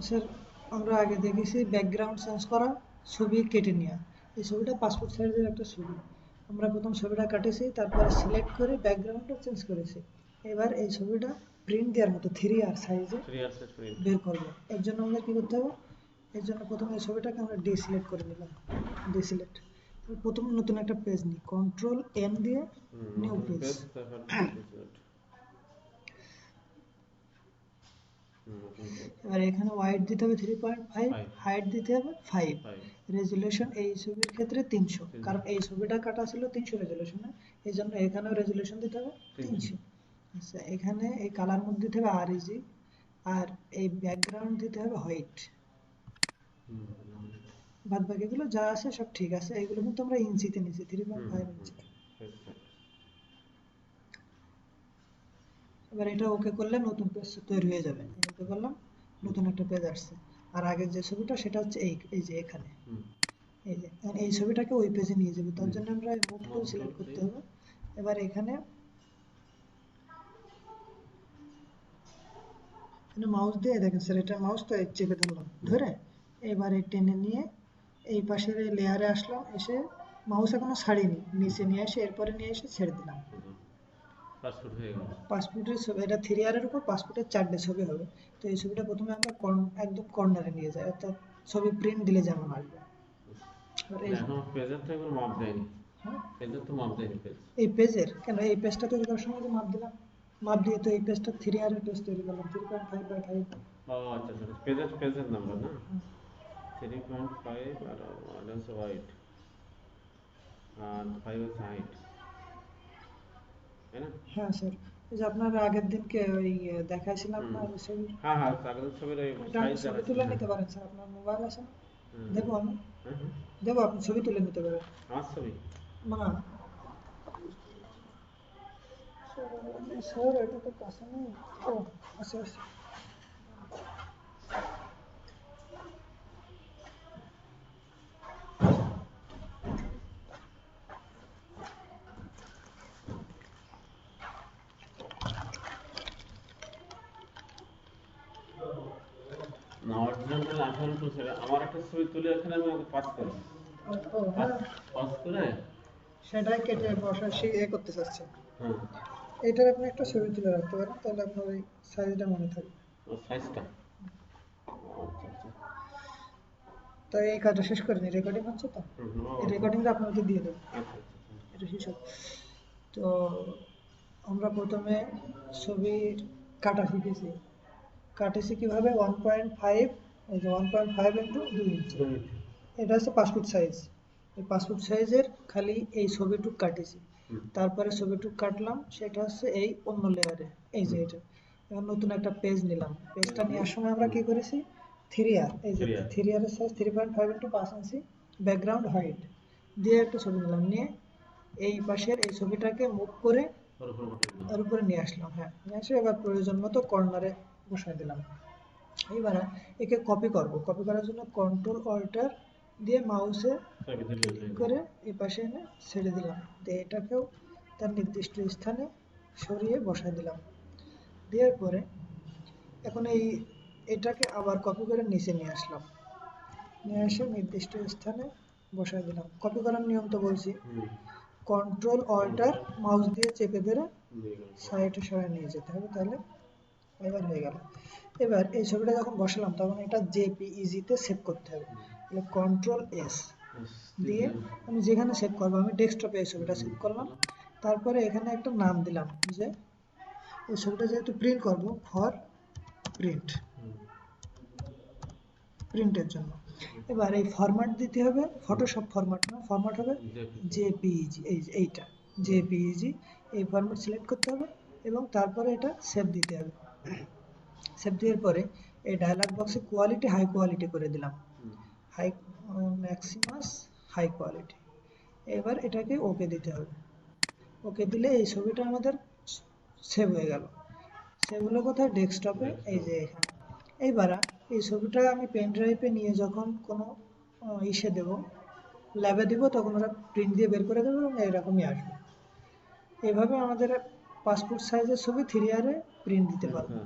Sir আমরা আগে দেখেছি ব্যাকগ্রাউন্ড চেঞ্জ করা, ছবি কেটে নেওয়া। এই ছবিটা পাসপোর্ট সাইজের একটা ছবি, আমরা প্রথম ছবিটা কাটেছি, তারপরে সিলেক্ট করে ব্যাকগ্রাউন্ডটা চেঞ্জ করেছি। এবার এই ছবিটা প্রিন্ট দেওয়ার মতো 3R সাইজে 3R সাইজ প্রিন্ট। বের করবো। এর জন্য আমাদের কি করতে হবে, এর জন্য প্রথমে এই ছবিটাকে আমরা ডিসিলেক্ট করে নিলাম, ডিসিলেক্ট। প্রথম নতুন একটা পেজ নিই, কন্ট্রোল এন দিয়ে নিউ নতুন পেজ। পেজ, তারপর ডিসিলেক্ট। নতুন পেজ। এবার এখানে ওয়াইড দিতে হবে 3.5, হাইট দিতে হবে 5, রেজুলেশন এই ছবির ক্ষেত্রে 300, কারণ এই ছবিটা কাটা ছিল 300 রেজুলেশনে, এই জন্য এখানেও রেজুলেশন দিতে হবে 300। আচ্ছা, এখানে এই কালার মোড দিতে হবে আরইজি, আর এই ব্যাকগ্রাউন্ড দিতে হবে হোয়াইট। বাদ বাকিগুলো যা আছে সব ঠিক আছে, এগুলো কিন্তু আমরা ইঞ্চিতে নিচ্ছি, 3.5 ইঞ্চি। এবার এটা ওকে করলে নতুন পেজ তৈরি হয়ে যাবে। ওকে করলাম, নতুন একটা পেজ আসছে। আর আগের যে ছবিটা সেটা হচ্ছে এই যে এখানে, এই যে এই ছবিটাকে ওই পেজে নিয়ে যাবে, তার জন্য আমরা মুভ টুল সিলেক্ট করতে হবে। এবার এখানে মাউস দিয়ে দেখেন স্যার, এটা মাউস তো চেপে ধরলাম, ধরে এবারে টেনে নিয়ে এই পাশের লেয়ারে আসলাম, এসে মাউস এখনো ছাড়িনি, নিচে নিয়ে এসে এরপরে নিয়ে এসে ছেড়ে দিলাম। পাসপোর্ট হয়ে গেল। পাসপোর্টের ছবি, এটা 3R এর উপর পাসপোর্টের 4টে ছবি হবে। তো এই ছবিটা প্রথমে আমরা একদম কর্নারে নিয়ে যাই, অর্থাৎ ছবি প্রিন্ট দিলে যেমন আসবে। এখন পেজের তো এগুলো মাপ দেয়নি। পেজের তো মাপ দেয়নি পেজ। এই পেজের কেন, এই পেজটা তৈরি করার সময় যে মাপ দিলাম, মাপ দিয়ে তো এই পেজটা 3R এর পেজ তৈরি করলাম, 3.5/5। ও আচ্ছা আচ্ছা, পেজের নাম্বার না, 3.5 আর 1 হচ্ছে হোয়াইট আর 5 হচ্ছে হাইট, তাই না? হ্যাঁ স্যার, এই যে আপনার আগের দিনকে ওই দেখাইছিলাম না ছবি, হ্যাঁ হ্যাঁ, কাগজের ছবির ওই ওটা সাইজ ছবি দেখাচ্ছে। তুলে নিতে পারেন স্যার, আপনার মোবাইল আছে না? দেবো আমি, হ্যাঁ হ্যাঁ, দেবো, আপনি ছবি তুলে নিতে পারেন। আমার ছবি। না স্যার, এটা তো কাছে নেই। ও আচ্ছা আচ্ছা, না, অরিজিনাল করে 18 টু ছেড়ে আমার একটা ছবি তুলে এখানে আমি ওকে পাস করি, ও হ্যাঁ, পাস করে। সেটাই কেটে বসা করতে চাচ্ছে। হ্যাঁ, এটার আপনি একটা ছবি তুলে রাখতে পারেন, তাহলে আপনার ওই সাইজটা মনে থাকবে। ও সাইজটা। আচ্ছা আচ্ছা। তো এই কাজটা শেষ করে নি, রেকর্ডিং হচ্ছে তো, এই রেকর্ডিংটা আপনাকে দিয়ে দেবো, আচ্ছা আচ্ছা। এটা শেষ হোক। তো আমরা প্রথমে ছবির কাটা শিখেছি, কাটেছি কিভাবে, 1.5, এই যে 1.5 ইন্টু 2 ইঞ্চি, এটা হচ্ছে পাসপোর্ট সাইজ। এই পাসপোর্ট সাইজের খালি এই ছবিটুক কাটেছি, তারপরে ছবিটুক কাটলাম, সেটা হচ্ছে এই অন্য লেয়ারে, এই যে এটা। এবার নতুন একটা পেজ নিলাম, পেজটা নেওয়ার সময় আমরা কি করেছি, 3R, এই যে 3R এর সাইজ 3.5 ইন্টু 5 ইঞ্চি, ব্যাকগ্রাউন্ড হোয়াইট দিয়ে একটা ছবি নিলাম, নিয়ে এই পাশের এই ছবিটাকে মুভ করে এর উপরে নিয়ে আসলাম। হ্যাঁ, নিয়ে এসে এবার প্রয়োজন মতো কর্নারে বসাই দিলাম। এইবার একে কপি করব, কপি করার জন্য কন্ট্রোল অল্টার দিয়ে মাউসে ক্লিক করে এই পাশে এনে ছেড়ে দিলাম, দিয়ে এটাকেও তার নির্দিষ্ট স্থানে সরিয়ে বসাই দিলাম। দেওয়ার পরে এখন এটাকে আবার কপি করে নিচে নিয়ে আসলাম, নিয়ে এসে নির্দিষ্ট স্থানে বসাই দিলাম। কপি করার নিয়ম তো বলছি, কন্ট্রোল অল্টার মাউস দিয়ে চেপে ধরে সাইডে সরাই নিয়ে যেতে হবে, তাহলে এবার হয়ে গেল। এবার এই ছবিটা যখন বসালাম তখন এটা জেপিইজিতে সেভ করতে হবে, তাহলে কন্ট্রোল এস দিয়ে আমি যেখানে সেভ করবো, আমি ডেস্কটপে এই ছবিটা সেভ করলাম। তারপরে এখানে একটা নাম দিলাম, যে এই ছবিটা যেহেতু প্রিন্ট করব, ফর প্রিন্ট, প্রিন্টের জন্য। এবার এই ফরম্যাট দিতে হবে, ফটোশপ ফরম্যাট না, ফরম্যাট হবে জেপিইজি, এইটা জেপিইজি, এই ফরম্যাট সিলেক্ট করতে হবে এবং তারপরে এটা সেভ দিতে হবে। সেভ দেওয়ার পরে এই ডায়লগ বক্সে কোয়ালিটি হাই কোয়ালিটি করে দিলাম, হাই ম্যাক্সিমাস হাই কোয়ালিটি। এবার এটাকে ওকে দিতে হবে, ওকে দিলে এই ছবিটা আমাদের সেভ হয়ে গেল। সেভ হলো কোথায়, ডেস্কটপে, এই যে এখানে। এইবার এই ছবিটা আমি পেন ড্রাইভে নিয়ে যখন কোনো ইসে দেবো, ল্যাবে দিব, তখন ওরা প্রিন্ট দিয়ে বের করে দেবে এবং এরকমই আসবে। এভাবে আমাদের পাসপোর্ট সাইজের ছবি 3R এ প্রিন্ট দিতে পারবো।